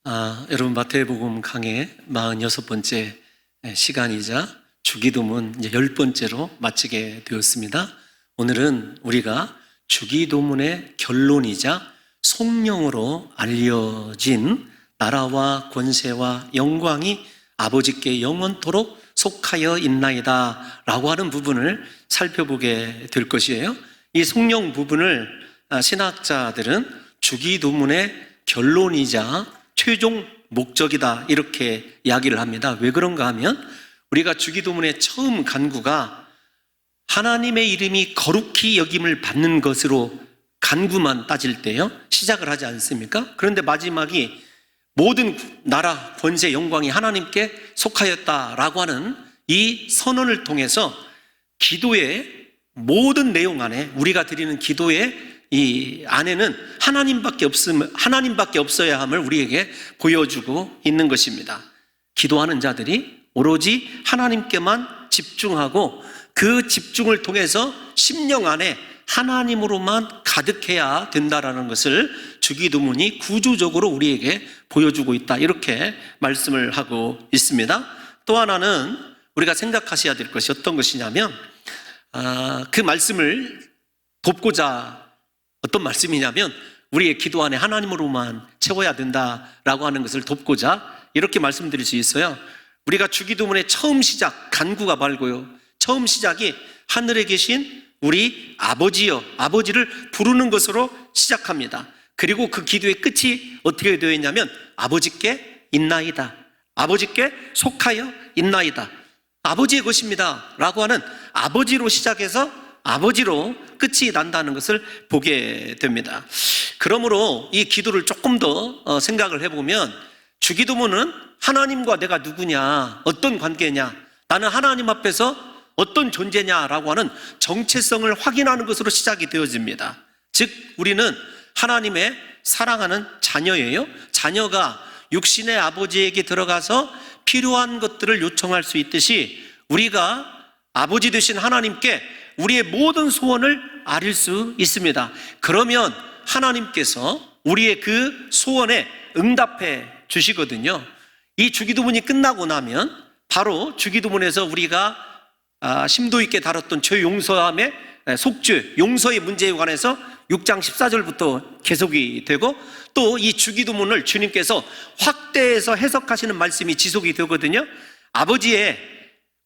여러분 마태복음 강의 46번째 시간이자 주기도문 이제 10번째로 마치게 되었습니다. 오늘은 우리가 주기도문의 결론이자 성령으로 알려진 나라와 권세와 영광이 아버지께 영원토록 속하여 있나이다 라고 하는 부분을 살펴보게 될 것이에요. 이 성령 부분을 신학자들은 주기도문의 결론이자 최종 목적이다 이렇게 이야기를 합니다. 왜 그런가 하면 우리가 주기도문의 처음 간구가 하나님의 이름이 거룩히 여김을 받는 것으로 간구만 따질 때요 시작을 하지 않습니까? 그런데 마지막이 모든 나라, 권세, 영광이 하나님께 속하였다라고 하는 이 선언을 통해서 기도의 모든 내용 안에 우리가 드리는 기도의 이 안에는 하나님밖에 없어야 함을 우리에게 보여주고 있는 것입니다. 기도하는 자들이 오로지 하나님께만 집중하고 그 집중을 통해서 심령 안에 하나님으로만 가득해야 된다라는 것을 주기도문이 구조적으로 우리에게 보여주고 있다 이렇게 말씀을 하고 있습니다. 또 하나는 우리가 생각하셔야 될 것이 어떤 것이냐면 그 말씀을 돕고자 어떤 말씀이냐면 우리의 기도 안에 하나님으로만 채워야 된다라고 하는 것을 돕고자 이렇게 말씀드릴 수 있어요. 우리가 주기도문의 처음 시작 간구가 말고요 처음 시작이 하늘에 계신 우리 아버지여 아버지를 부르는 것으로 시작합니다. 그리고 그 기도의 끝이 어떻게 되어 있냐면 아버지께 있나이다, 아버지께 속하여 있나이다, 아버지의 것입니다 라고 하는 아버지로 시작해서 아버지로 끝이 난다는 것을 보게 됩니다. 그러므로 이 기도를 조금 더 생각을 해보면 주기도문은 하나님과 내가 누구냐, 어떤 관계냐, 나는 하나님 앞에서 어떤 존재냐라고 하는 정체성을 확인하는 것으로 시작이 되어집니다. 즉 우리는 하나님의 사랑하는 자녀예요. 자녀가 육신의 아버지에게 들어가서 필요한 것들을 요청할 수 있듯이 우리가 아버지 되신 하나님께 우리의 모든 소원을 아릴 수 있습니다. 그러면 하나님께서 우리의 그 소원에 응답해 주시거든요. 이 주기도문이 끝나고 나면 바로 주기도문에서 우리가 심도 있게 다뤘던 죄 용서함의 속죄, 용서의 문제에 관해서 6장 14절부터 계속이 되고 또 이 주기도문을 주님께서 확대해서 해석하시는 말씀이 지속이 되거든요. 아버지의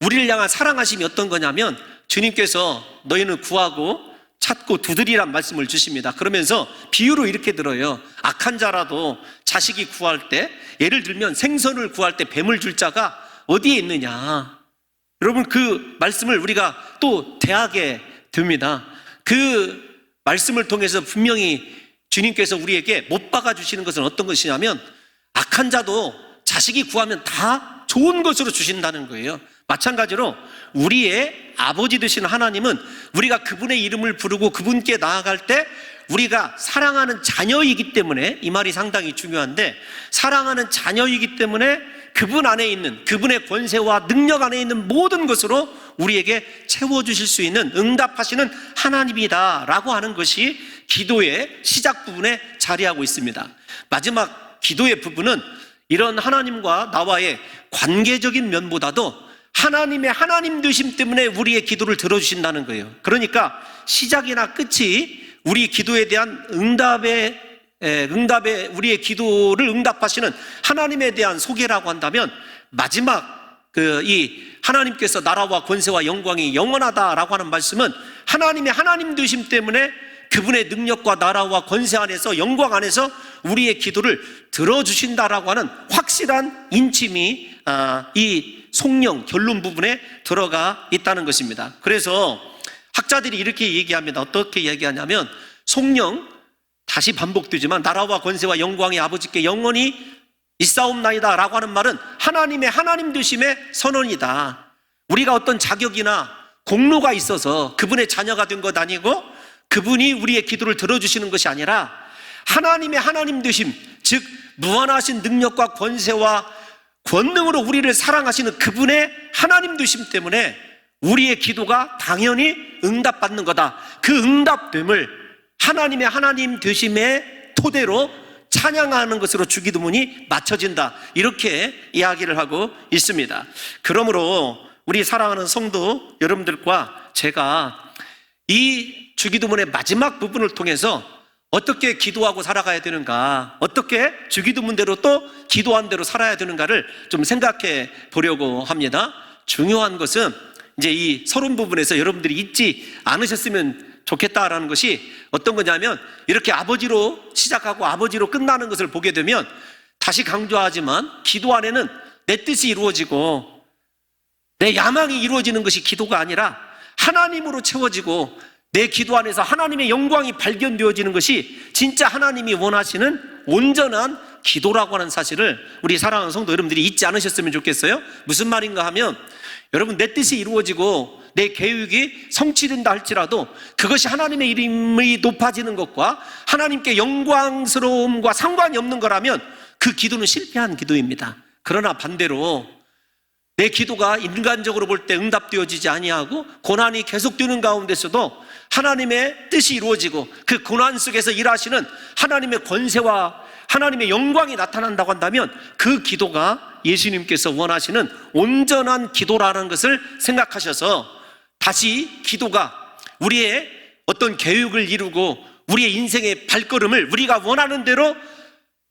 우리를 향한 사랑하심이 어떤 거냐면 주님께서 너희는 구하고 찾고 두드리란 말씀을 주십니다. 그러면서 비유로 이렇게 들어요. 악한 자라도 자식이 구할 때, 예를 들면 생선을 구할 때 뱀을 줄 자가 어디에 있느냐. 여러분 그 말씀을 우리가 또 대하게 됩니다. 그 말씀을 통해서 분명히 주님께서 우리에게 못 박아 주시는 것은 어떤 것이냐면 악한 자도 자식이 구하면 다 좋은 것으로 주신다는 거예요. 마찬가지로 우리의 아버지 되신 하나님은 우리가 그분의 이름을 부르고 그분께 나아갈 때 우리가 사랑하는 자녀이기 때문에, 이 말이 상당히 중요한데, 사랑하는 자녀이기 때문에 그분 안에 있는, 그분의 권세와 능력 안에 있는 모든 것으로 우리에게 채워주실 수 있는 응답하시는 하나님이다 라고 하는 것이 기도의 시작 부분에 자리하고 있습니다. 마지막 기도의 부분은 이런 하나님과 나와의 관계적인 면보다도 하나님의 하나님 되심 때문에 우리의 기도를 들어주신다는 거예요. 그러니까 시작이나 끝이 우리 기도에 대한 응답에 우리의 기도를 응답하시는 하나님에 대한 소개라고 한다면 마지막 이 하나님께서 나라와 권세와 영광이 영원하다라고 하는 말씀은 하나님의 하나님 되심 때문에 그분의 능력과 나라와 권세 안에서 영광 안에서 우리의 기도를 들어주신다라고 하는 확실한 인침이 이 성령 결론 부분에 들어가 있다는 것입니다. 그래서 학자들이 이렇게 얘기합니다. 어떻게 얘기하냐면 성령, 다시 반복되지만 나라와 권세와 영광이 아버지께 영원히 있사옵나이다 라고 하는 말은 하나님의 하나님 되심의 선언이다. 우리가 어떤 자격이나 공로가 있어서 그분의 자녀가 된 것 아니고 그분이 우리의 기도를 들어주시는 것이 아니라 하나님의 하나님 되심, 즉 무한하신 능력과 권세와 권능으로 우리를 사랑하시는 그분의 하나님 되심 때문에 우리의 기도가 당연히 응답받는 거다. 그 응답됨을 하나님의 하나님 되심의 토대로 찬양하는 것으로 주기도문이 맞춰진다, 이렇게 이야기를 하고 있습니다. 그러므로 우리 사랑하는 성도 여러분들과 제가 이 주기도문의 마지막 부분을 통해서 어떻게 기도하고 살아가야 되는가, 어떻게 주기도문대로 또 기도한 대로 살아야 되는가를 좀 생각해 보려고 합니다. 중요한 것은 이제 이 서론 부분에서 여러분들이 잊지 않으셨으면 좋겠다라는 것이 어떤 거냐면, 이렇게 아버지로 시작하고 아버지로 끝나는 것을 보게 되면, 다시 강조하지만 기도 안에는 내 뜻이 이루어지고 내 야망이 이루어지는 것이 기도가 아니라 하나님으로 채워지고 내 기도 안에서 하나님의 영광이 발견되어지는 것이 진짜 하나님이 원하시는 온전한 기도라고 하는 사실을 우리 사랑하는 성도 여러분들이 잊지 않으셨으면 좋겠어요. 무슨 말인가 하면, 여러분, 내 뜻이 이루어지고 내 계획이 성취된다 할지라도 그것이 하나님의 이름이 높아지는 것과 하나님께 영광스러움과 상관이 없는 거라면 그 기도는 실패한 기도입니다. 그러나 반대로 내 기도가 인간적으로 볼 때 응답되어지지 아니하고 고난이 계속되는 가운데서도 하나님의 뜻이 이루어지고 그 고난 속에서 일하시는 하나님의 권세와 하나님의 영광이 나타난다고 한다면 그 기도가 예수님께서 원하시는 온전한 기도라는 것을 생각하셔서 다시 기도가 우리의 어떤 계획을 이루고 우리의 인생의 발걸음을 우리가 원하는 대로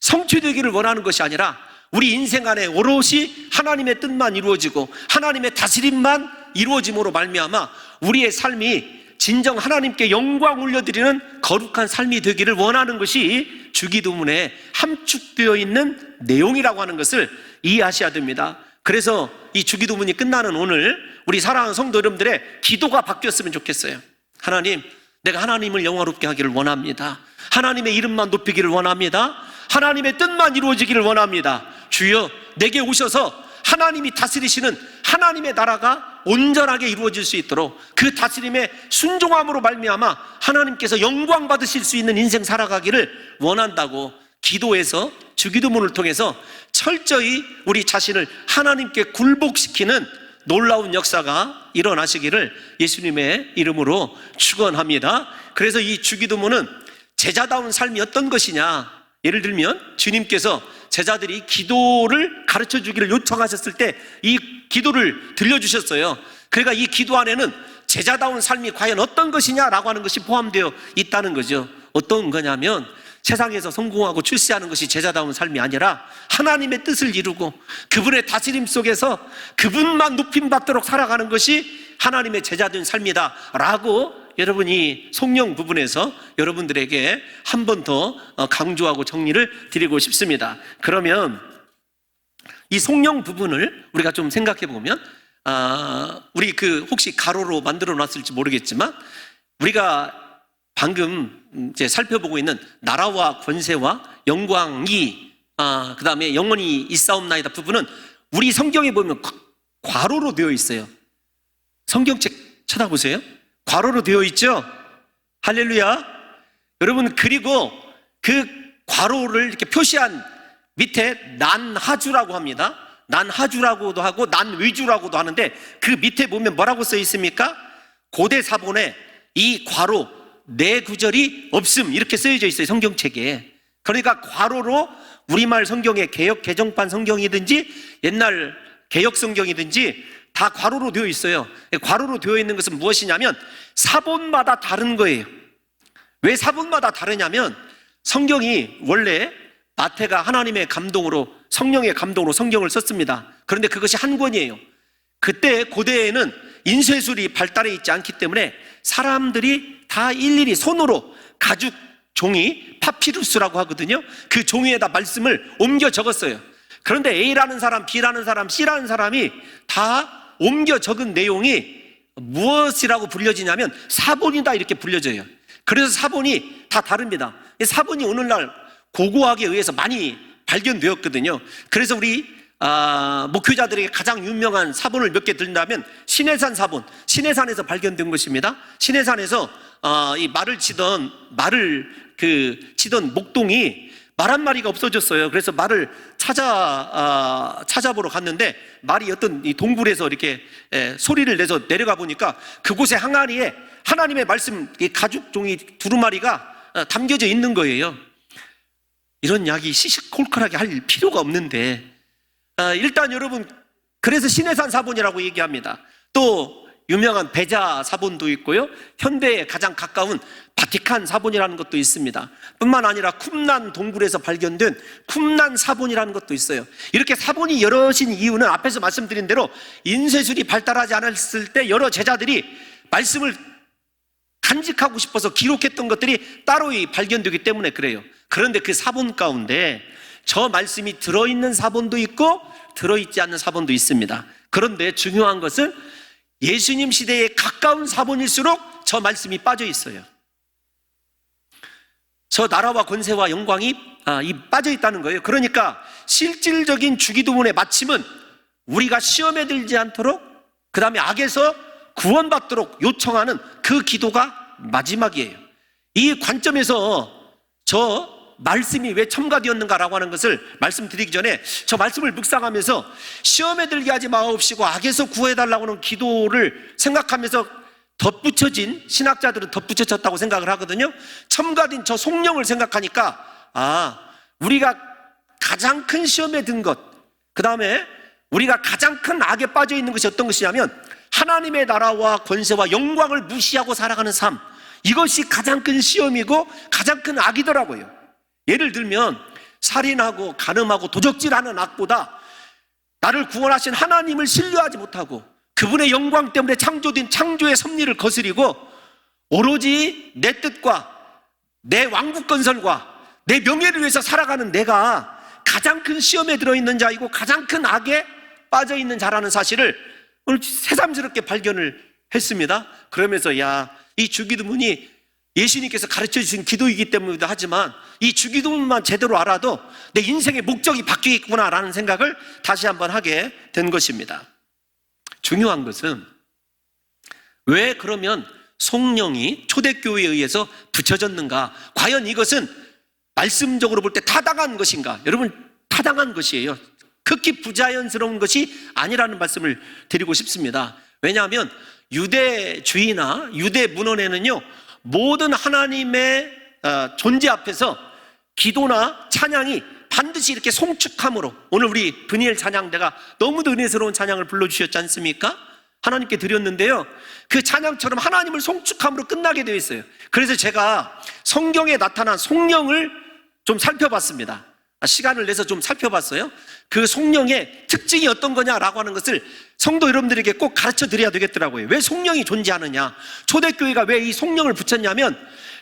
성취되기를 원하는 것이 아니라 우리 인생 안에 오롯이 하나님의 뜻만 이루어지고 하나님의 다스림만 이루어짐으로 말미암아 우리의 삶이 진정 하나님께 영광 올려드리는 거룩한 삶이 되기를 원하는 것이 주기도문에 함축되어 있는 내용이라고 하는 것을 이해하셔야 됩니다. 그래서 이 주기도문이 끝나는 오늘 우리 사랑하는 성도 여러분들의 기도가 바뀌었으면 좋겠어요. 하나님, 내가 하나님을 영화롭게 하기를 원합니다. 하나님의 이름만 높이기를 원합니다. 하나님의 뜻만 이루어지기를 원합니다. 주여, 내게 오셔서 하나님이 다스리시는 하나님의 나라가 온전하게 이루어질 수 있도록 그 다스림의 순종함으로 말미암아 하나님께서 영광 받으실 수 있는 인생 살아가기를 원한다고 기도해서 주기도문을 통해서 철저히 우리 자신을 하나님께 굴복시키는 놀라운 역사가 일어나시기를 예수님의 이름으로 축원합니다. 그래서 이 주기도문은 제자다운 삶이 어떤 것이냐, 예를 들면 주님께서 제자들이 기도를 가르쳐 주기를 요청하셨을 때 이 기도를 들려주셨어요. 그러니까 이 기도 안에는 제자다운 삶이 과연 어떤 것이냐라고 하는 것이 포함되어 있다는 거죠. 어떤 거냐면 세상에서 성공하고 출세하는 것이 제자다운 삶이 아니라 하나님의 뜻을 이루고 그분의 다스림 속에서 그분만 높임받도록 살아가는 것이 하나님의 제자된 삶이다 라고 여러분이 성령 부분에서 여러분들에게 한 번 더 강조하고 정리를 드리고 싶습니다. 그러면 이 성령 부분을 우리가 좀 생각해 보면 우리 혹시 가로로 만들어 놨을지 모르겠지만 우리가 방금 이제 살펴보고 있는 나라와 권세와 영광이 그 다음에 영원히 있사옵나이다 부분은 우리 성경에 보면 괄호로 되어 있어요. 성경책 쳐다보세요. 괄호로 되어 있죠? 할렐루야. 여러분, 그리고 그 괄호를 이렇게 표시한 밑에 난하주라고 합니다. 난하주라고도 하고 난위주라고도 하는데 그 밑에 보면 뭐라고 써 있습니까? 고대 사본에 이 괄호 네 구절이 없음 이렇게 쓰여져 있어요, 성경책에. 그러니까 괄호로 우리말 성경의 개역 개정판 성경이든지 옛날 개역 성경이든지 다 괄호로 되어 있어요. 괄호로 되어 있는 것은 무엇이냐면 사본마다 다른 거예요. 왜 사본마다 다르냐면 성경이 원래 마태가 하나님의 감동으로 성령의 감동으로 성경을 썼습니다. 그런데 그것이 한 권이에요. 그때 고대에는 인쇄술이 발달해 있지 않기 때문에 사람들이 다 일일이 손으로 가죽 종이 파피루스라고 하거든요. 그 종이에다 말씀을 옮겨 적었어요. 그런데 A라는 사람, B라는 사람, C라는 사람이 다 옮겨 적은 내용이 무엇이라고 불려지냐면 사본이다 이렇게 불려져요. 그래서 사본이 다 다릅니다. 사본이 오늘날 고고학에 의해서 많이 발견되었거든요. 그래서 우리 목회자들에게 가장 유명한 사본을 몇 개 들린다면 신해산 사본, 신해산에서 발견된 것입니다. 신해산에서 이 말을 치던 목동이 말 한 마리가 없어졌어요. 그래서 말을 찾아보러 갔는데 말이 어떤 이 동굴에서 이렇게 소리를 내서 내려가 보니까 그곳의 항아리에 하나님의 말씀 이 가죽 종이 두루마리가 담겨져 있는 거예요. 이런 이야기 시시콜콜하게 할 필요가 없는데, 일단 여러분, 그래서 신해산 사본이라고 얘기합니다. 또 유명한 베자 사본도 있고요, 현대에 가장 가까운 바티칸 사본이라는 것도 있습니다. 뿐만 아니라 쿰란 동굴에서 발견된 쿰란 사본이라는 것도 있어요. 이렇게 사본이 여럿인 이유는 앞에서 말씀드린 대로 인쇄술이 발달하지 않았을 때 여러 제자들이 말씀을 간직하고 싶어서 기록했던 것들이 따로 발견되기 때문에 그래요. 그런데 그 사본 가운데 저 말씀이 들어있는 사본도 있고 들어있지 않는 사본도 있습니다. 그런데 중요한 것은 예수님 시대에 가까운 사본일수록 저 말씀이 빠져 있어요. 저 나라와 권세와 영광이 빠져 있다는 거예요. 그러니까 실질적인 주기도문의 마침은 우리가 시험에 들지 않도록, 그 다음에 악에서 구원받도록 요청하는 그 기도가 마지막이에요. 이 관점에서 저 말씀이 왜 첨가되었는가라고 하는 것을 말씀드리기 전에 저 말씀을 묵상하면서 시험에 들게 하지 마옵시고 악에서 구해달라고 하는 기도를 생각하면서 덧붙여진, 신학자들은 덧붙여졌다고 생각을 하거든요. 첨가된 저 성령을 생각하니까 우리가 가장 큰 시험에 든 것, 그 다음에 우리가 가장 큰 악에 빠져 있는 것이 어떤 것이냐면 하나님의 나라와 권세와 영광을 무시하고 살아가는 삶, 이것이 가장 큰 시험이고 가장 큰 악이더라고요. 예를 들면 살인하고 간음하고 도적질하는 악보다 나를 구원하신 하나님을 신뢰하지 못하고 그분의 영광 때문에 창조된 창조의 섭리를 거스리고 오로지 내 뜻과 내 왕국 건설과 내 명예를 위해서 살아가는 내가 가장 큰 시험에 들어있는 자이고 가장 큰 악에 빠져있는 자라는 사실을 오늘 새삼스럽게 발견을 했습니다. 그러면서 이 주기도문이 예수님께서 가르쳐 주신 기도이기 때문이기도 하지만 이 주기도문만 제대로 알아도 내 인생의 목적이 바뀌겠구나라는 생각을 다시 한번 하게 된 것입니다. 중요한 것은 왜 그러면 성령이 초대교회에 의해서 붙여졌는가? 과연 이것은 말씀적으로 볼 때 타당한 것인가? 여러분, 타당한 것이에요. 극히 부자연스러운 것이 아니라는 말씀을 드리고 싶습니다. 왜냐하면 유대주의나 유대 문헌에는요, 모든 하나님의 존재 앞에서 기도나 찬양이 반드시 이렇게 송축함으로, 오늘 우리 브니엘 찬양대가 너무도 은혜스러운 찬양을 불러주셨지 않습니까? 하나님께 드렸는데요, 그 찬양처럼 하나님을 송축함으로 끝나게 되어 있어요. 그래서 제가 성경에 나타난 성령을 좀 살펴봤습니다. 시간을 내서 좀 살펴봤어요. 그 성령의 특징이 어떤 거냐라고 하는 것을 성도 여러분들에게 꼭 가르쳐 드려야 되겠더라고요. 왜 성령이 존재하느냐, 초대교회가 왜 이 성령을 붙였냐면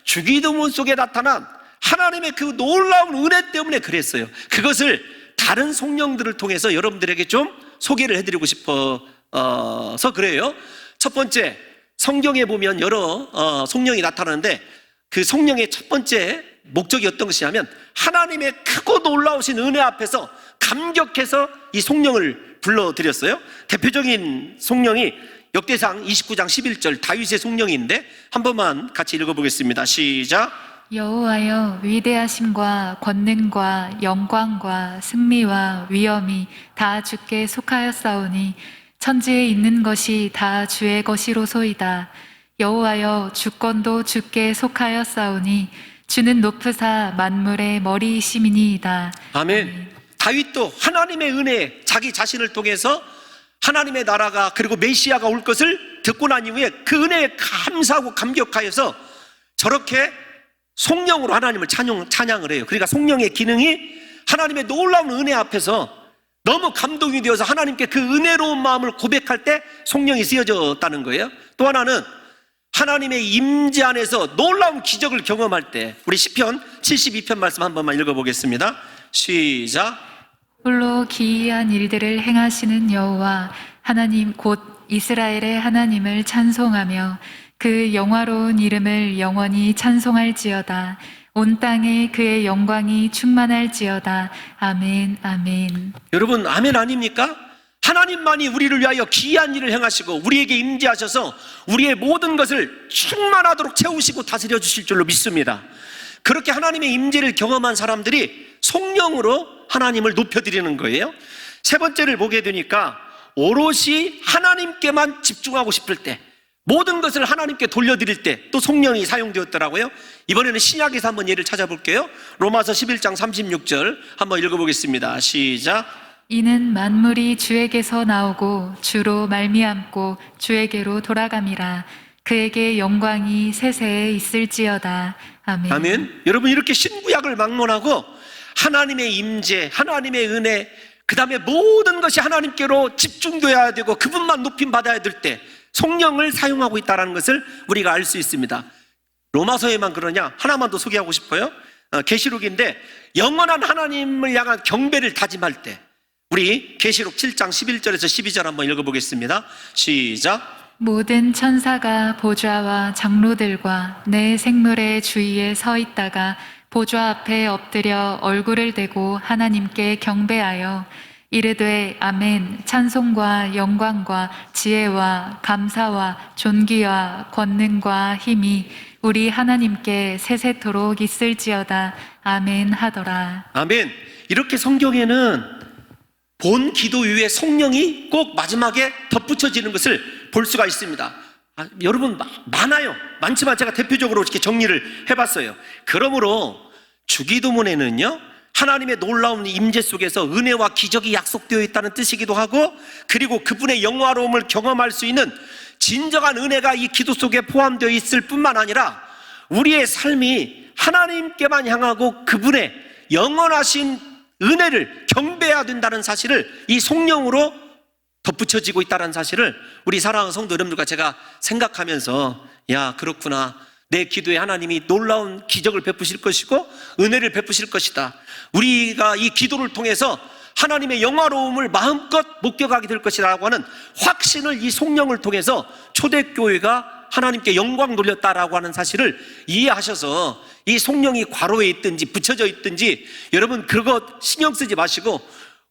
주기도문 속에 나타난 하나님의 그 놀라운 은혜 때문에 그랬어요. 그것을 다른 성령들을 통해서 여러분들에게 좀 소개를 해드리고 싶어서 그래요. 첫 번째, 성경에 보면 여러 성령이 나타나는데 그 성령의 첫 번째 목적이 어떤 것이냐면 하나님의 크고 놀라우신 은혜 앞에서 감격해서 이 성령을 불러드렸어요. 대표적인 성령이 역대상 29장 11절 다윗의 성령인데 한 번만 같이 읽어보겠습니다. 시작. 여호와여, 위대하심과 권능과 영광과 승리와 위엄이 다 주께 속하였사오니 천지에 있는 것이 다 주의 것이로소이다. 여호와여, 주권도 주께 속하였사오니 주는 높으사 만물의 머리이심이니이다. 아멘. 다윗도 하나님의 은혜, 자기 자신을 통해서 하나님의 나라가 그리고 메시아가 올 것을 듣고 난 이후에 그 은혜에 감사하고 감격하여서 저렇게 성령으로 하나님을 찬양을 해요. 그러니까 성령의 기능이 하나님의 놀라운 은혜 앞에서 너무 감동이 되어서 하나님께 그 은혜로운 마음을 고백할 때 성령이 쓰여졌다는 거예요. 또 하나는 하나님의 임재 안에서 놀라운 기적을 경험할 때, 우리 시편 72편 말씀 한 번만 읽어보겠습니다. 시작. 홀로 기이한 일들을 행하시는 여호와 하나님 곧 이스라엘의 하나님을 찬송하며 그 영화로운 이름을 영원히 찬송할지어다. 온 땅에 그의 영광이 충만할지어다. 아멘, 아멘. 여러분, 아멘 아닙니까? 하나님만이 우리를 위하여 기이한 일을 행하시고 우리에게 임재하셔서 우리의 모든 것을 충만하도록 채우시고 다스려 주실 줄로 믿습니다. 그렇게 하나님의 임재를 경험한 사람들이 성령으로 하나님을 높여드리는 거예요. 세 번째를 보게 되니까 오롯이 하나님께만 집중하고 싶을 때, 모든 것을 하나님께 돌려드릴 때 또 성령이 사용되었더라고요. 이번에는 신약에서 한번 예를 찾아볼게요. 로마서 11장 36절 한번 읽어보겠습니다. 시작. 이는 만물이 주에게서 나오고 주로 말미암고 주에게로 돌아감이라. 그에게 영광이 세세에 있을지어다. 아멘. 아멘. 여러분, 이렇게 신구약을 막론하고 하나님의 임재, 하나님의 은혜, 그 다음에 모든 것이 하나님께로 집중되어야 되고 그분만 높임 받아야 될 때 성령을 사용하고 있다는 것을 우리가 알 수 있습니다. 로마서에만 그러냐? 하나만 더 소개하고 싶어요. 계시록인데 영원한 하나님을 향한 경배를 다짐할 때 우리 계시록 7장 11절에서 12절 한번 읽어보겠습니다. 시작. 모든 천사가 보좌와 장로들과 내 생물의 주위에 서 있다가 보좌 앞에 엎드려 얼굴을 대고 하나님께 경배하여 이르되 아멘. 찬송과 영광과 지혜와 감사와 존귀와 권능과 힘이 우리 하나님께 세세토록 있을지어다. 아멘 하더라. 아멘. 이렇게 성경에는 본 기도 이후에 성령이 꼭 마지막에 덧붙여지는 것을 볼 수가 있습니다. 여러분, 많아요. 많지만 제가 대표적으로 이렇게 정리를 해봤어요. 그러므로 주기도문에는요, 하나님의 놀라운 임재 속에서 은혜와 기적이 약속되어 있다는 뜻이기도 하고, 그리고 그분의 영화로움을 경험할 수 있는 진정한 은혜가 이 기도 속에 포함되어 있을 뿐만 아니라 우리의 삶이 하나님께만 향하고 그분의 영원하신 은혜를 경배해야 된다는 사실을 이 성령으로 덧붙여지고 있다는 사실을 우리 사랑하는 성도 여러분들과 제가 생각하면서, 야, 그렇구나, 내 기도에 하나님이 놀라운 기적을 베푸실 것이고 은혜를 베푸실 것이다, 우리가 이 기도를 통해서 하나님의 영화로움을 마음껏 목격하게 될 것이라고 하는 확신을 이 성령을 통해서 초대교회가 하나님께 영광 돌렸다라고 하는 사실을 이해하셔서 이 성령이 괄호에 있든지 붙여져 있든지 여러분 그거 신경 쓰지 마시고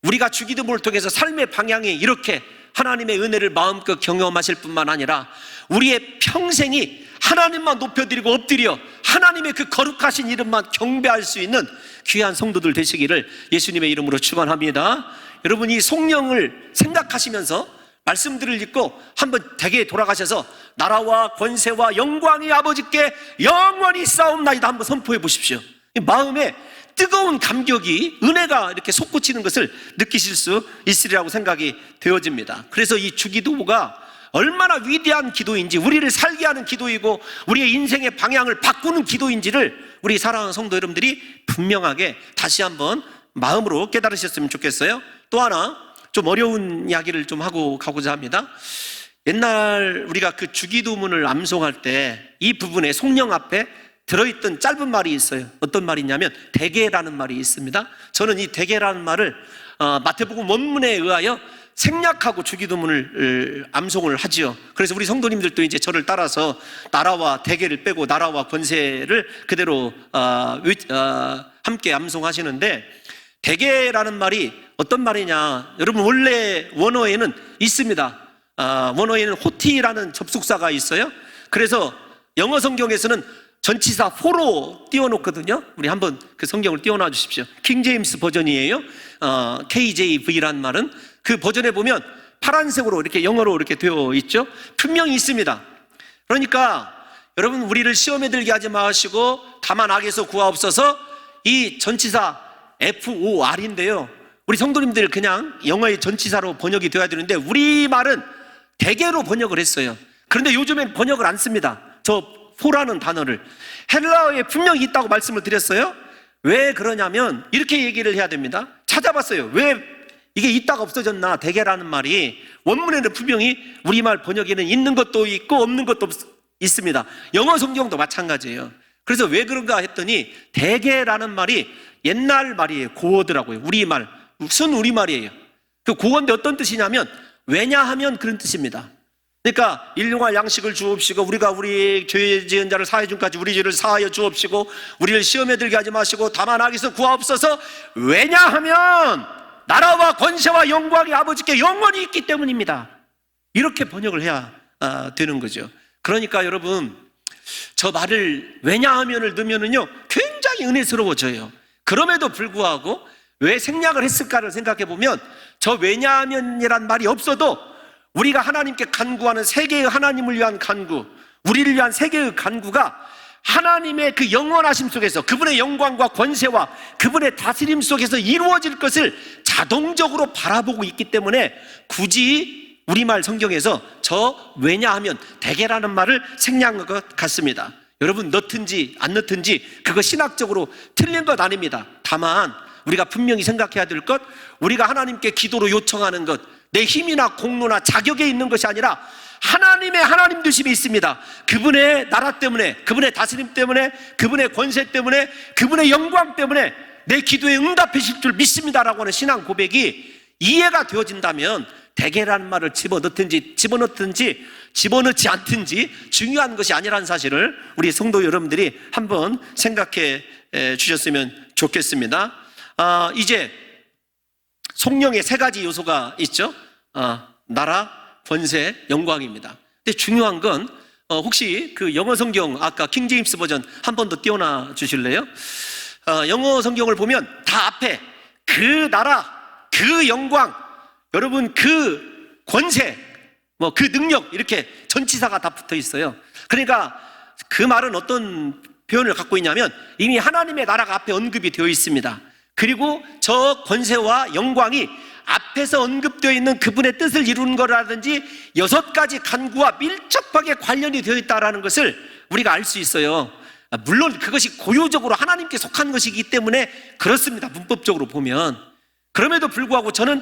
우리가 주기도문을 통해서 삶의 방향이 이렇게 하나님의 은혜를 마음껏 경험하실 뿐만 아니라 우리의 평생이 하나님만 높여드리고 엎드려 하나님의 그 거룩하신 이름만 경배할 수 있는 귀한 성도들 되시기를 예수님의 이름으로 축원합니다. 여러분, 이 성령을 생각하시면서 말씀들을 읽고 한번 댁에 돌아가셔서 나라와 권세와 영광이 아버지께 영원히 싸움나이다 한번 선포해 보십시오. 마음에 뜨거운 감격이, 은혜가 이렇게 솟구치는 것을 느끼실 수 있으리라고 생각이 되어집니다. 그래서 이 주기도가 얼마나 위대한 기도인지, 우리를 살게 하는 기도이고 우리의 인생의 방향을 바꾸는 기도인지를 우리 사랑하는 성도 여러분들이 분명하게 다시 한번 마음으로 깨달으셨으면 좋겠어요. 또 하나 좀 어려운 이야기를 좀 하고 가고자 합니다. 옛날 우리가 그 주기도문을 암송할 때 이 부분에 성령 앞에 들어있던 짧은 말이 있어요. 어떤 말이냐면 대개라는 말이 있습니다. 저는 이 대개라는 말을 마태복음 원문에 의하여 생략하고 주기도문을 암송을 하지요. 그래서 우리 성도님들도 이제 저를 따라서 나라와 대개를 빼고 나라와 권세를 그대로 함께 암송하시는데, 대개라는 말이 어떤 말이냐, 여러분 원래 원어에는 있습니다. 원어에는 호티라는 접속사가 있어요. 그래서 영어 성경에서는 전치사 for로 띄워놓거든요. 우리 한번 그 성경을 띄워놔 주십시오. 킹제임스 버전이에요. KJV라는 말은 그 버전에 보면 파란색으로 이렇게 영어로 이렇게 되어 있죠. 분명히 있습니다. 그러니까 여러분, 우리를 시험에 들게 하지 마시고 다만 악에서 구하옵소서, 이 전치사 FOR인데요. 우리 성도님들 그냥 영어의 전치사로 번역이 되어야 되는데 우리말은 대개로 번역을 했어요. 그런데 요즘엔 번역을 안 씁니다. 저 포라는 단어를 헬라어에 분명히 있다고 말씀을 드렸어요. 왜 그러냐면 이렇게 얘기를 해야 됩니다. 찾아봤어요. 왜 이게 있다가 없어졌나? 대개라는 말이 원문에는 분명히 우리말 번역에는 있는 것도 있고 없는 것도 있습니다. 영어 성경도 마찬가지예요. 그래서 왜 그런가 했더니 대개라는 말이 옛날 말이에요. 고어더라고요. 우리말, 순 우리말이에요. 그 고어인데 어떤 뜻이냐면 왜냐하면 그런 뜻입니다. 그러니까 일용할 양식을 주옵시고 우리가 우리 죄 지은 자를 사해 준까지 우리 죄를 사하여 주옵시고 우리를 시험에 들게 하지 마시고 다만 악에서 구하옵소서, 왜냐하면 나라와 권세와 영광이 아버지께 영원히 있기 때문입니다. 이렇게 번역을 해야 되는 거죠. 그러니까 여러분, 저 말을 왜냐하면을 넣으면은요 굉장히 은혜스러워져요. 그럼에도 불구하고 왜 생략을 했을까를 생각해 보면 저 왜냐하면이란 말이 없어도 우리가 하나님께 간구하는 세계의 하나님을 위한 간구, 우리를 위한 세계의 간구가 하나님의 그 영원하심 속에서 그분의 영광과 권세와 그분의 다스림 속에서 이루어질 것을 자동적으로 바라보고 있기 때문에 굳이 우리말 성경에서 왜냐하면 대개라는 말을 생략한 것 같습니다. 여러분, 넣든지 안 넣든지 그거 신학적으로 틀린 것 아닙니다. 다만 우리가 분명히 생각해야 될 것, 우리가 하나님께 기도로 요청하는 것, 내 힘이나 공로나 자격에 있는 것이 아니라 하나님의 하나님 되심이 있습니다. 그분의 나라 때문에, 그분의 다스림 때문에, 그분의 권세 때문에, 그분의 영광 때문에 내 기도에 응답하실 줄 믿습니다라고 하는 신앙 고백이 이해가 되어진다면 대개라는 말을 집어넣든지 집어넣지 않든지 중요한 것이 아니라는 사실을 우리 성도 여러분들이 한번 생각해 주셨으면 좋겠습니다. 이제 성령의 세 가지 요소가 있죠. 나라, 권세, 영광입니다. 근데 중요한 건 혹시 그 영어 성경 아까 킹제임스 버전 한 번 더 띄워놔 주실래요? 영어 성경을 보면 다 앞에 그 나라, 그 영광, 여러분 그 권세, 그 능력 이렇게 전치사가 다 붙어 있어요. 그러니까 그 말은 어떤 표현을 갖고 있냐면 이미 하나님의 나라가 앞에 언급이 되어 있습니다. 그리고 저 권세와 영광이 앞에서 언급되어 있는 그분의 뜻을 이루는 거라든지 6가지 간구와 밀접하게 관련이 되어 있다는 것을 우리가 알 수 있어요. 물론 그것이 고유적으로 하나님께 속한 것이기 때문에 그렇습니다. 문법적으로 보면. 그럼에도 불구하고 저는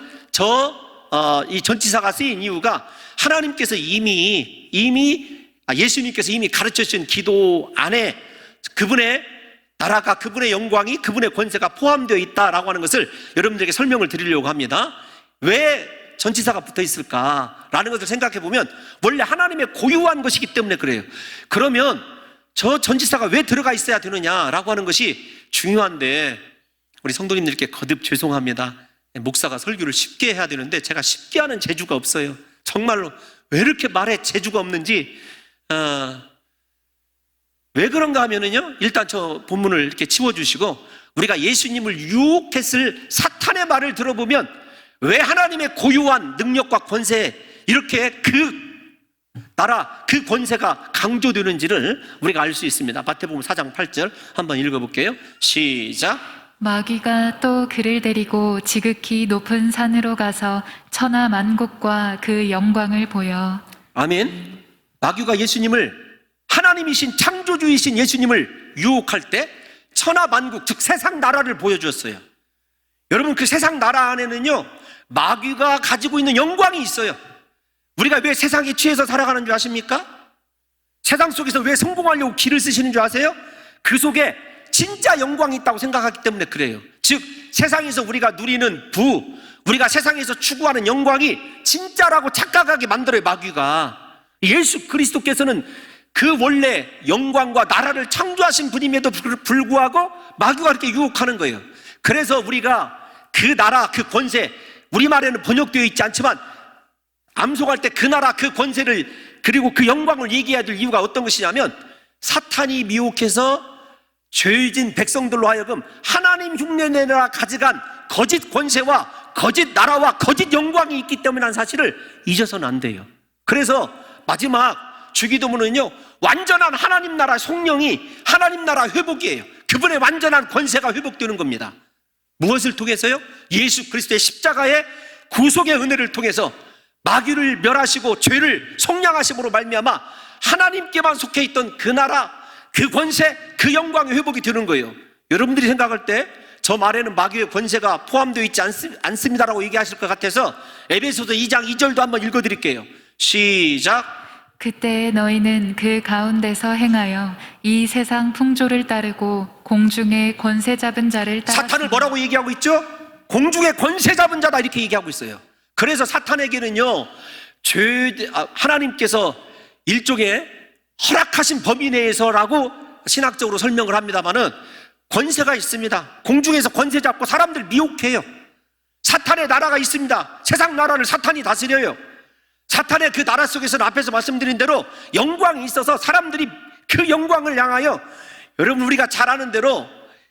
이 전치사가 쓰인 이유가 하나님께서 예수님께서 이미 가르쳐 주신 기도 안에 그분의 나라가, 그분의 영광이, 그분의 권세가 포함되어 있다라고 하는 것을 여러분들에게 설명을 드리려고 합니다. 왜 전치사가 붙어 있을까라는 것을 생각해 보면 원래 하나님의 고유한 것이기 때문에 그래요. 그러면 저 전치사가 왜 들어가 있어야 되느냐라고 하는 것이 중요한데 우리 성도님들께 거듭 죄송합니다. 목사가 설교를 쉽게 해야 되는데 제가 쉽게 하는 재주가 없어요. 정말로 왜 이렇게 말에 재주가 없는지 왜 그런가 하면은요, 일단 저 본문을 이렇게 치워주시고 우리가 예수님을 유혹했을 사탄의 말을 들어보면 왜 하나님의 고유한 능력과 권세 이렇게 그 나라, 그 권세가 강조되는지를 우리가 알 수 있습니다. 마태복음 4장 8절 한번 읽어볼게요. 시작. 마귀가 또 그를 데리고 지극히 높은 산으로 가서 천하 만국과 그 영광을 보여. 아멘. 마귀가 예수님을, 하나님이신 창조주이신 예수님을 유혹할 때 천하 만국, 즉 세상 나라를 보여주었어요. 여러분, 그 세상 나라 안에는요 마귀가 가지고 있는 영광이 있어요. 우리가 왜 세상에 취해서 살아가는 줄 아십니까? 세상 속에서 왜 성공하려고 길을 쓰시는 줄 아세요? 그 속에 진짜 영광이 있다고 생각하기 때문에 그래요. 즉 세상에서 우리가 누리는 우리가 세상에서 추구하는 영광이 진짜라고 착각하게 만들어요, 마귀가. 예수 그리스도께서는 그 원래 영광과 나라를 창조하신 분임에도 불구하고 마귀가 그렇게 유혹하는 거예요. 그래서 우리가 그 나라, 그 권세, 우리말에는 번역되어 있지 않지만 암송할 때 그 나라, 그 권세를 그리고 그 영광을 얘기해야 될 이유가 어떤 것이냐면 사탄이 미혹해서 죄진 백성들로 하여금 하나님 흉내내라 가져간 거짓 권세와 거짓 나라와 거짓 영광이 있기 때문이라는 사실을 잊어서는 안 돼요. 그래서 마지막 주기도문은요 완전한 하나님 나라 성령이 하나님 나라 회복이에요. 그분의 완전한 권세가 회복되는 겁니다. 무엇을 통해서요? 예수 그리스도의 십자가의 구속의 은혜를 통해서 마귀를 멸하시고 죄를 속량하심으로 말미암아 하나님께만 속해 있던 그 나라, 그 권세, 그 영광의 회복이 되는 거예요. 여러분들이 생각할 때 저 말에는 마귀의 권세가 포함되어 있지 않습니다라고 얘기하실 것 같아서 에베소서 2장 2절도 한번 읽어드릴게요. 시작. 그때 너희는 그 가운데서 행하여 이 세상 풍조를 따르고 공중의 권세 잡은 자를 따라. 사탄을 뭐라고 얘기하고 있죠? 공중의 권세 잡은 자다 이렇게 얘기하고 있어요. 그래서 사탄에게는요 하나님께서 일종의 허락하신 범위 내에서라고 신학적으로 설명을 합니다마는 권세가 있습니다. 공중에서 권세 잡고 사람들 미혹해요. 사탄의 나라가 있습니다. 세상 나라를 사탄이 다스려요. 사탄의 그 나라 속에서는 앞에서 말씀드린 대로 영광이 있어서 사람들이 그 영광을 향하여 여러분 우리가 잘 아는 대로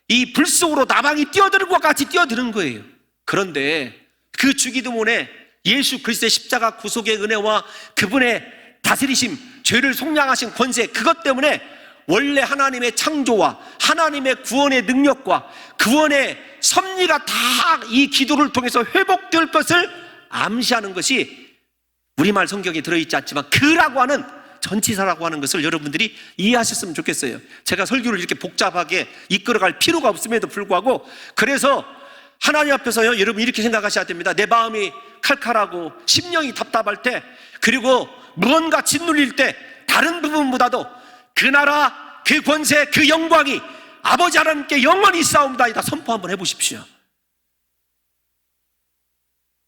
이 불 속으로 나방이 뛰어드는 것 같이 뛰어드는 거예요. 그런데 그 주기도문에 예수 그리스도의 십자가 구속의 은혜와 그분의 다스리심, 죄를 속량하신 권세, 그것 때문에 원래 하나님의 창조와 하나님의 구원의 능력과 구원의 섭리가 다 이 기도를 통해서 회복될 것을 암시하는 것이 우리말 성경에 들어있지 않지만 그라고 하는 전치사라고 하는 것을 여러분들이 이해하셨으면 좋겠어요. 제가 설교를 이렇게 복잡하게 이끌어갈 필요가 없음에도 불구하고, 그래서 하나님 앞에서요, 여러분 이렇게 생각하셔야 됩니다. 내 마음이 칼칼하고 심령이 답답할 때, 그리고 무언가 짓눌릴 때 다른 부분보다도 그 나라, 그 권세, 그 영광이 아버지 하나님께 영원히 있사옵나이다 선포 한번 해보십시오.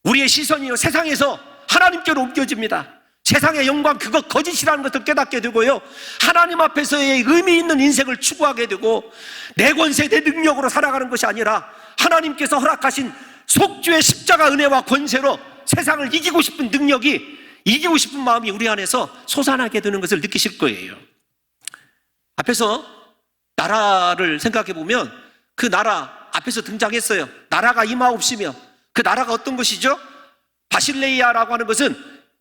우리의 시선이요, 세상에서 하나님께로 옮겨집니다. 세상의 영광, 그거 거짓이라는 것을 깨닫게 되고요, 하나님 앞에서의 의미 있는 인생을 추구하게 되고, 내 권세, 내 능력으로 살아가는 것이 아니라 하나님께서 허락하신 속주의 십자가 은혜와 권세로 세상을 이기고 싶은 능력이, 이기고 싶은 마음이 우리 안에서 솟아나게 되는 것을 느끼실 거예요. 앞에서 나라를 생각해 보면 그 나라 앞에서 등장했어요. 나라가 이마옵시며, 그 나라가 어떤 것이죠? 바실레이아라고 하는 것은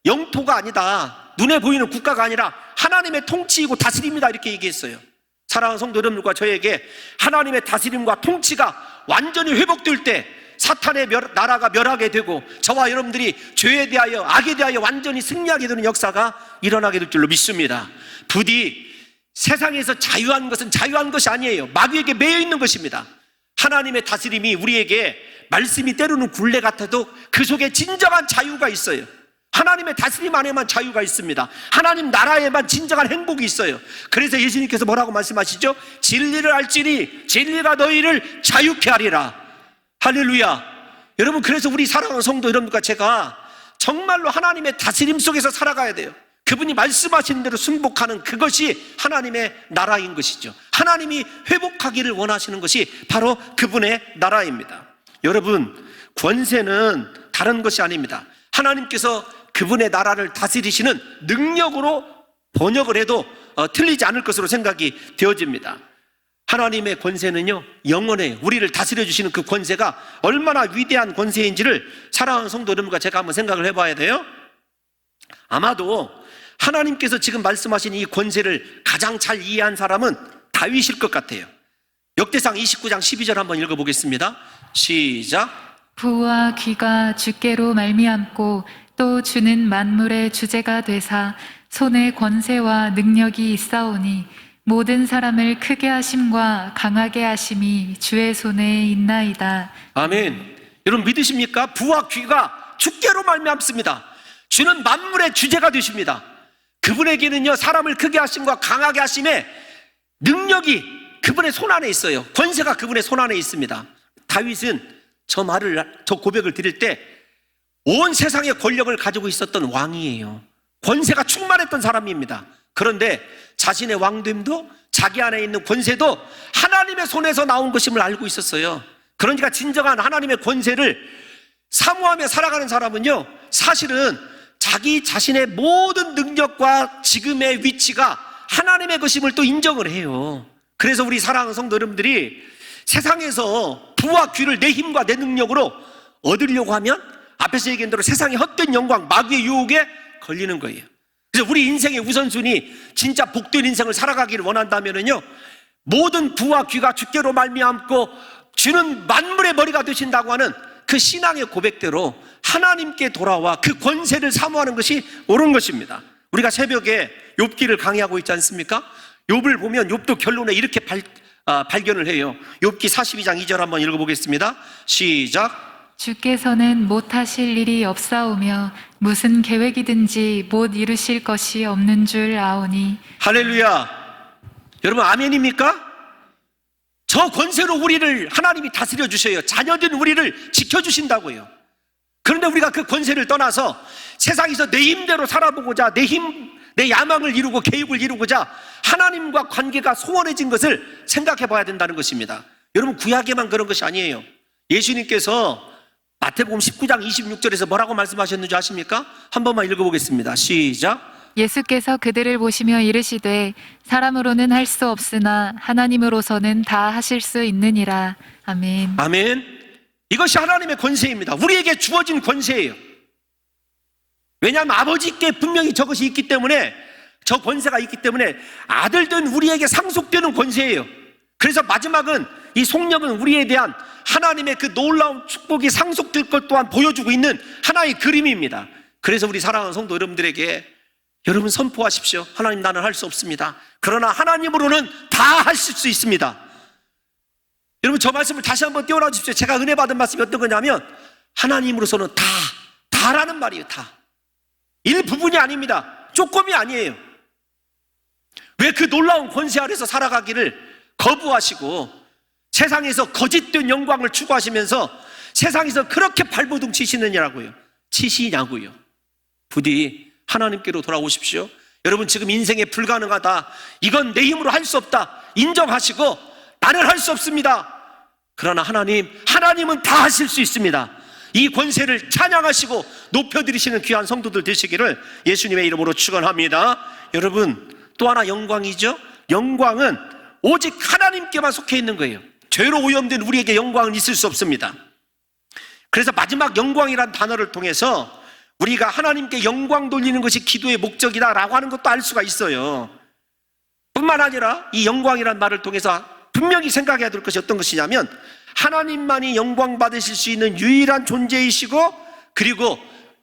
영토가 아니다, 눈에 보이는 국가가 아니라 하나님의 통치이고 다스림이다, 이렇게 얘기했어요. 사랑하는 성도 여러분들과 저에게 하나님의 다스림과 통치가 완전히 회복될 때 사탄의 나라가 멸하게 되고, 저와 여러분들이 죄에 대하여, 악에 대하여 완전히 승리하게 되는 역사가 일어나게 될 줄로 믿습니다. 부디 세상에서 자유한 것은 자유한 것이 아니에요. 마귀에게 매여 있는 것입니다. 하나님의 다스림이 우리에게 말씀이 때로는 굴레 같아도 그 속에 진정한 자유가 있어요. 하나님의 다스림 안에만 자유가 있습니다. 하나님 나라에만 진정한 행복이 있어요. 그래서 예수님께서 뭐라고 말씀하시죠? 진리를 알지니 진리가 너희를 자유케 하리라. 할렐루야. 여러분, 그래서 우리 사랑하는 성도 여러분과 제가 정말로 하나님의 다스림 속에서 살아가야 돼요. 그분이 말씀하시는 대로 승복하는 그것이 하나님의 나라인 것이죠. 하나님이 회복하기를 원하시는 것이 바로 그분의 나라입니다. 여러분, 권세는 다른 것이 아닙니다. 하나님께서 그분의 나라를 다스리시는 능력으로 번역을 해도 틀리지 않을 것으로 생각이 되어집니다. 하나님의 권세는요, 영원해요. 우리를 다스려 주시는 그 권세가 얼마나 위대한 권세인지를 사랑하는 성도 여러분과 제가 한번 생각을 해봐야 돼요. 아마도 하나님께서 지금 말씀하신 이 권세를 가장 잘 이해한 사람은 다윗일 것 같아요. 역대상 29장 12절 한번 읽어보겠습니다. 시작. 부와 귀가 주께로 말미암고 또 주는 만물의 주제가 되사 손에 권세와 능력이 있사오니 모든 사람을 크게 하심과 강하게 하심이 주의 손에 있나이다. 아멘. 여러분 믿으십니까? 부와 귀가 주께로 말미암습니다. 주는 만물의 주제가 되십니다. 그분에게는요, 사람을 크게 하심과 강하게 하심의 능력이 그분의 손 안에 있어요. 권세가 그분의 손 안에 있습니다. 다윗은 저 고백을 드릴 때 온 세상의 권력을 가지고 있었던 왕이에요. 권세가 충만했던 사람입니다. 그런데 자신의 왕됨도 자기 안에 있는 권세도 하나님의 손에서 나온 것임을 알고 있었어요. 그러니까 진정한 하나님의 권세를 사모하며 살아가는 사람은요, 사실은 자기 자신의 모든 능력과 지금의 위치가 하나님의 것임을 또 인정을 해요. 그래서 우리 사랑하는 성도 여러분들이 세상에서 부와 귀를 내 힘과 내 능력으로 얻으려고 하면 앞에서 얘기한 대로 세상의 헛된 영광, 마귀의 유혹에 걸리는 거예요. 그래서 우리 인생의 우선순위, 진짜 복된 인생을 살아가기를 원한다면요, 모든 부와 귀가 주께로 말미암고 주는 만물의 머리가 되신다고 하는 그 신앙의 고백대로 하나님께 돌아와 그 권세를 사모하는 것이 옳은 것입니다. 우리가 새벽에 욥기를 강의하고 있지 않습니까? 욥을 보면 욥도 결론에 이렇게 발견을 해요. 욥기 42장 2절 한번 읽어보겠습니다. 시작. 주께서는 못하실 일이 없사오며 무슨 계획이든지 못 이루실 것이 없는 줄 아오니. 할렐루야. 여러분 아멘입니까? 저 권세로 우리를 하나님이 다스려 주셔요. 자녀된 우리를 지켜주신다고요. 그런데 우리가 그 권세를 떠나서 세상에서 내 힘대로 살아보고자, 내 야망을 이루고 계획을 이루고자 하나님과 관계가 소원해진 것을 생각해 봐야 된다는 것입니다. 여러분 구약에만 그런 것이 아니에요. 예수님께서 마태복음 19장 26절에서 뭐라고 말씀하셨는지 아십니까? 한 번만 읽어보겠습니다. 시작. 예수께서 그들을 보시며 이르시되 사람으로는 할 수 없으나 하나님으로서는 다 하실 수 있느니라. 아멘. 아멘. 이것이 하나님의 권세입니다. 우리에게 주어진 권세예요. 왜냐하면 아버지께 분명히 저것이 있기 때문에, 저 권세가 있기 때문에 아들된 우리에게 상속되는 권세예요. 그래서 마지막은 이 속령은 우리에 대한 하나님의 그 놀라운 축복이 상속될 것 또한 보여주고 있는 하나의 그림입니다. 그래서 우리 사랑하는 성도 여러분들에게 여러분 선포하십시오. 하나님, 나는 할 수 없습니다. 그러나 하나님으로는 다 하실 수 있습니다. 여러분, 저 말씀을 다시 한번 띄워놔 주십시오. 제가 은혜 받은 말씀이 어떤 거냐면 하나님으로서는 다라는 말이에요. 다. 일부분이 아닙니다. 조금이 아니에요. 왜 그 놀라운 권세 아래서 살아가기를 거부하시고 세상에서 거짓된 영광을 추구하시면서 세상에서 그렇게 발버둥 치시느냐고요. 치시냐고요. 부디 하나님께로 돌아오십시오. 여러분, 지금 인생에 불가능하다, 이건 내 힘으로 할 수 없다 인정하시고 나는 할 수 없습니다. 그러나 하나님은 다 하실 수 있습니다. 이 권세를 찬양하시고 높여드리시는 귀한 성도들 되시기를 예수님의 이름으로 축원합니다. 여러분, 또 하나 영광이죠. 영광은 오직 하나님께만 속해 있는 거예요. 죄로 오염된 우리에게 영광은 있을 수 없습니다. 그래서 마지막 영광이란 단어를 통해서 우리가 하나님께 영광 돌리는 것이 기도의 목적이다라고 하는 것도 알 수가 있어요. 뿐만 아니라 이 영광이란 말을 통해서 분명히 생각해야 될 것이 어떤 것이냐면 하나님만이 영광 받으실 수 있는 유일한 존재이시고, 그리고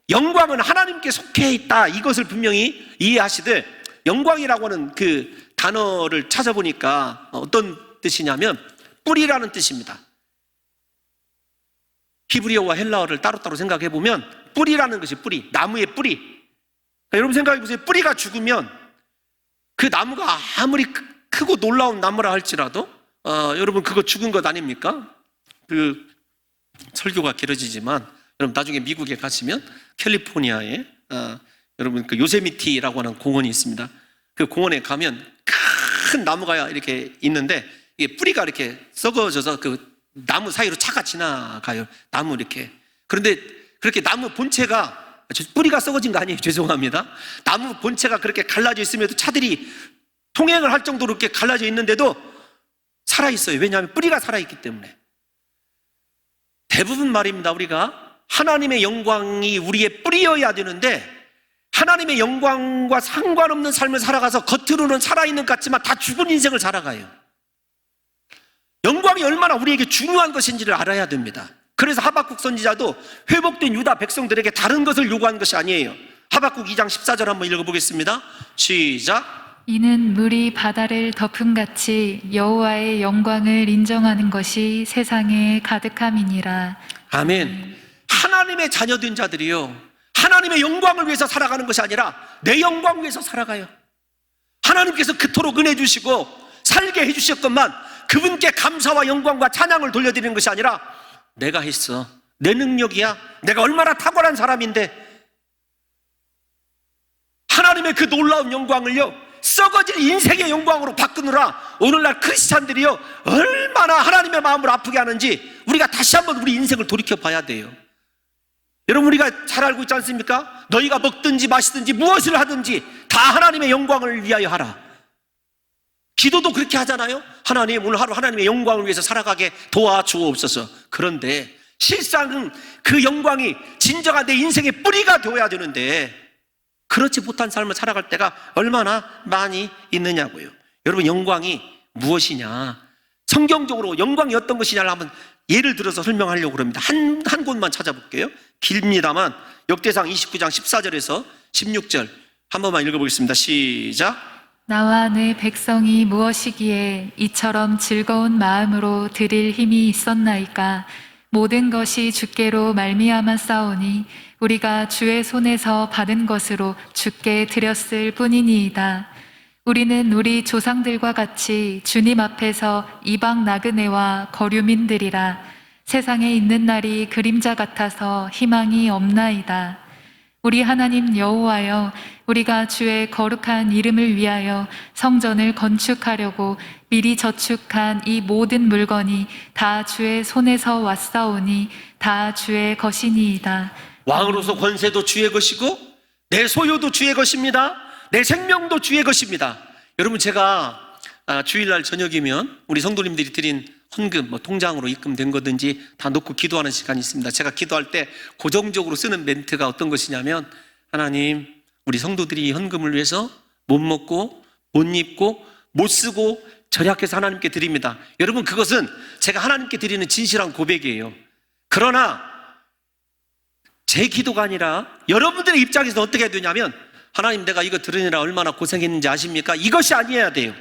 영광은 하나님께 속해 있다, 이것을 분명히 이해하시되, 영광이라고 하는 그 단어를 찾아보니까 어떤 뜻이냐면 뿌리라는 뜻입니다. 히브리어와 헬라어를 따로따로 생각해 보면 뿌리라는 것이 뿌리, 나무의 뿌리. 그러니까 여러분 생각해 보세요. 뿌리가 죽으면 그 나무가 아무리 크고 놀라운 나무라 할지라도 여러분 그거 죽은 것 아닙니까? 그 설교가 길어지지만 여러분 나중에 미국에 가시면 캘리포니아에 여러분 그 요세미티라고 하는 공원이 있습니다. 그 공원에 가면 큰 나무가 이렇게 있는데 이게 뿌리가 이렇게 썩어져서 그 나무 사이로 차가 지나가요. 나무 이렇게. 그런데 그렇게 나무 본체가, 뿌리가 썩어진 거 아니에요. 죄송합니다. 나무 본체가 그렇게 갈라져 있음에도 차들이 통행을 할 정도로 이렇게 갈라져 있는데도 살아있어요. 왜냐하면 뿌리가 살아있기 때문에. 대부분 말입니다. 우리가 하나님의 영광이 우리의 뿌리여야 되는데 하나님의 영광과 상관없는 삶을 살아가서 겉으로는 살아있는 것 같지만 다 죽은 인생을 살아가요. 영광이 얼마나 우리에게 중요한 것인지를 알아야 됩니다. 그래서 하박국 선지자도 회복된 유다 백성들에게 다른 것을 요구한 것이 아니에요. 하박국 2장 14절 한번 읽어보겠습니다. 시작. 이는 물이 바다를 덮음같이 여호와의 영광을 인정하는 것이 세상에 가득함이니라. 아멘. 하나님의 자녀된 자들이요, 하나님의 영광을 위해서 살아가는 것이 아니라 내 영광 위해서 살아가요. 하나님께서 그토록 은혜 주시고 살게 해주셨건만 그분께 감사와 영광과 찬양을 돌려드리는 것이 아니라 내가 했어, 내 능력이야, 내가 얼마나 탁월한 사람인데, 하나님의 그 놀라운 영광을요 썩어질 인생의 영광으로 바꾸느라 오늘날 크리스찬들이요 얼마나 하나님의 마음을 아프게 하는지 우리가 다시 한번 우리 인생을 돌이켜 봐야 돼요. 여러분, 우리가 잘 알고 있지 않습니까? 너희가 먹든지 마시든지 무엇을 하든지 다 하나님의 영광을 위하여 하라. 기도도 그렇게 하잖아요. 하나님, 오늘 하루 하나님의 영광을 위해서 살아가게 도와주옵소서. 그런데 실상은 그 영광이 진정한 내 인생의 뿌리가 되어야 되는데 그렇지 못한 삶을 살아갈 때가 얼마나 많이 있느냐고요. 여러분, 영광이 무엇이냐, 성경적으로 영광이 어떤 것이냐를 한번 예를 들어서 설명하려고 합니다. 한 곳만 찾아볼게요. 길입니다만 역대상 29장 14절에서 16절 한 번만 읽어보겠습니다. 시작. 나와 내 백성이 무엇이기에 이처럼 즐거운 마음으로 드릴 힘이 있었나이까. 모든 것이 주께로 말미암아 싸우니 우리가 주의 손에서 받은 것으로 주께 드렸을 뿐이니이다. 우리는 우리 조상들과 같이 주님 앞에서 이방 나그네와 거류민들이라. 세상에 있는 날이 그림자 같아서 희망이 없나이다. 우리 하나님 여호와여, 우리가 주의 거룩한 이름을 위하여 성전을 건축하려고 미리 저축한 이 모든 물건이 다 주의 손에서 왔사오니 다 주의 것이니이다. 왕으로서 권세도 주의 것이고 내 소유도 주의 것입니다. 내 생명도 주의 것입니다. 여러분, 제가 주일날 저녁이면 우리 성도님들이 드린 헌금, 통장으로 입금된 거든지 다 놓고 기도하는 시간이 있습니다. 제가 기도할 때 고정적으로 쓰는 멘트가 어떤 것이냐면 하나님, 우리 성도들이 헌금을 위해서 못 먹고 못 입고 못 쓰고 절약해서 하나님께 드립니다. 여러분, 그것은 제가 하나님께 드리는 진실한 고백이에요. 그러나 제 기도가 아니라 여러분들의 입장에서 어떻게 해야 되냐면, 하나님, 내가 이거 들으느라 얼마나 고생했는지 아십니까? 이것이 아니어야 돼요.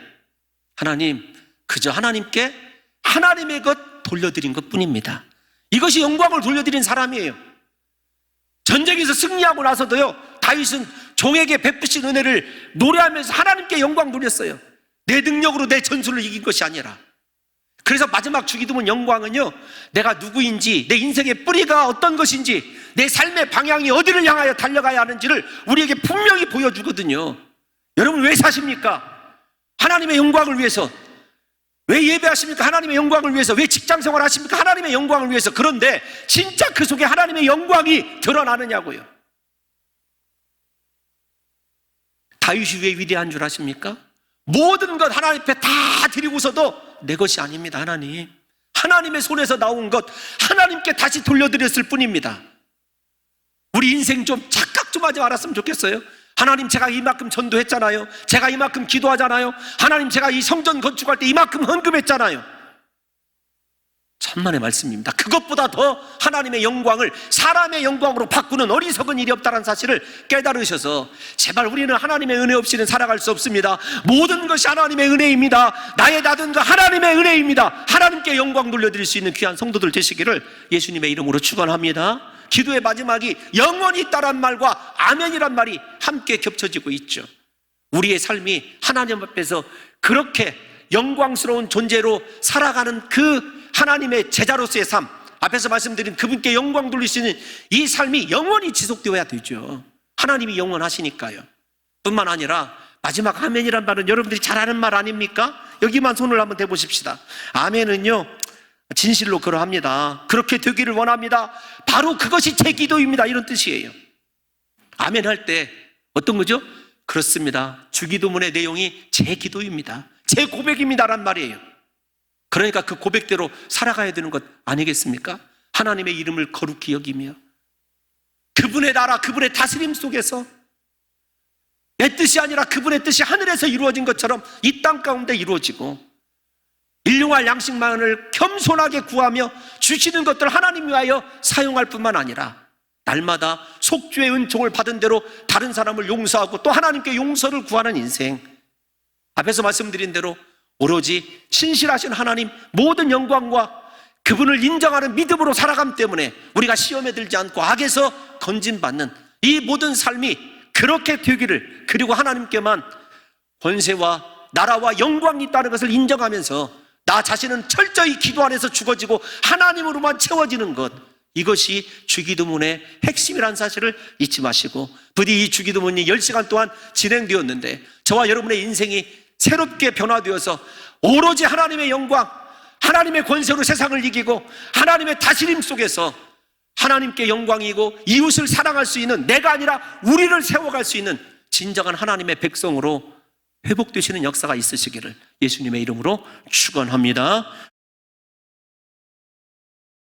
하나님, 그저 하나님께 하나님의 것 돌려드린 것 뿐입니다. 이것이 영광을 돌려드린 사람이에요. 전쟁에서 승리하고 나서도요, 다윗은 종에게 베푸신 은혜를 노래하면서 하나님께 영광 돌렸어요. 내 능력으로 내 전술을 이긴 것이 아니라. 그래서 마지막 주기도문 영광은요, 내가 누구인지, 내 인생의 뿌리가 어떤 것인지, 내 삶의 방향이 어디를 향하여 달려가야 하는지를 우리에게 분명히 보여주거든요. 여러분, 왜 사십니까? 하나님의 영광을 위해서. 왜 예배하십니까? 하나님의 영광을 위해서. 왜 직장생활 하십니까? 하나님의 영광을 위해서. 그런데 진짜 그 속에 하나님의 영광이 드러나느냐고요. 다윗이 왜 위대한 줄 아십니까? 모든 것 하나님 앞에 다 드리고서도 내 것이 아닙니다. 하나님, 하나님의 손에서 나온 것 하나님께 다시 돌려드렸을 뿐입니다. 우리 인생 좀 착각 좀 하지 말았으면 좋겠어요. 하나님, 제가 이만큼 전도했잖아요. 제가 이만큼 기도하잖아요. 하나님, 제가 이 성전 건축할 때 이만큼 헌금했잖아요. 천만의 말씀입니다. 그것보다 더 하나님의 영광을 사람의 영광으로 바꾸는 어리석은 일이 없다는 사실을 깨달으셔서 제발 우리는 하나님의 은혜 없이는 살아갈 수 없습니다. 모든 것이 하나님의 은혜입니다. 나의 나든 것 하나님의 은혜입니다. 하나님께 영광 돌려드릴 수 있는 귀한 성도들 되시기를 예수님의 이름으로 축원합니다. 기도의 마지막이 영원히 있다란 말과 아멘이란 말이 함께 겹쳐지고 있죠. 우리의 삶이 하나님 앞에서 그렇게 영광스러운 존재로 살아가는 그 하나님의 제자로서의 삶, 앞에서 말씀드린 그분께 영광 돌릴 수 있는 이 삶이 영원히 지속되어야 되죠. 하나님이 영원하시니까요. 뿐만 아니라 마지막 아멘이란 말은 여러분들이 잘 아는 말 아닙니까? 여기만 손을 한번 대보십시다. 아멘은요, 진실로 그러합니다. 그렇게 되기를 원합니다. 바로 그것이 제 기도입니다. 이런 뜻이에요. 아멘 할 때 어떤 거죠? 그렇습니다. 주기도문의 내용이 제 기도입니다. 제 고백입니다란 말이에요. 그러니까 그 고백대로 살아가야 되는 것 아니겠습니까? 하나님의 이름을 거룩히 여기며 그분의 나라, 그분의 다스림 속에서 내 뜻이 아니라 그분의 뜻이 하늘에서 이루어진 것처럼 이 땅 가운데 이루어지고, 일용할 양식만을 겸손하게 구하며 주시는 것들 하나님 위하여 사용할 뿐만 아니라 날마다 속죄의 은총을 받은 대로 다른 사람을 용서하고 또 하나님께 용서를 구하는 인생, 앞에서 말씀드린 대로 오로지 신실하신 하나님, 모든 영광과 그분을 인정하는 믿음으로 살아감 때문에 우리가 시험에 들지 않고 악에서 건진받는 이 모든 삶이 그렇게 되기를, 그리고 하나님께만 권세와 나라와 영광이 있다는 것을 인정하면서 나 자신은 철저히 기도 안에서 죽어지고 하나님으로만 채워지는 것, 이것이 주기도문의 핵심이라는 사실을 잊지 마시고, 부디 이 주기도문이 10시간 동안 진행되었는데 저와 여러분의 인생이 새롭게 변화되어서 오로지 하나님의 영광, 하나님의 권세로 세상을 이기고 하나님의 다스림 속에서 하나님께 영광이고 이웃을 사랑할 수 있는, 내가 아니라 우리를 세워갈 수 있는 진정한 하나님의 백성으로 회복되시는 역사가 있으시기를 예수님의 이름으로 축원합니다.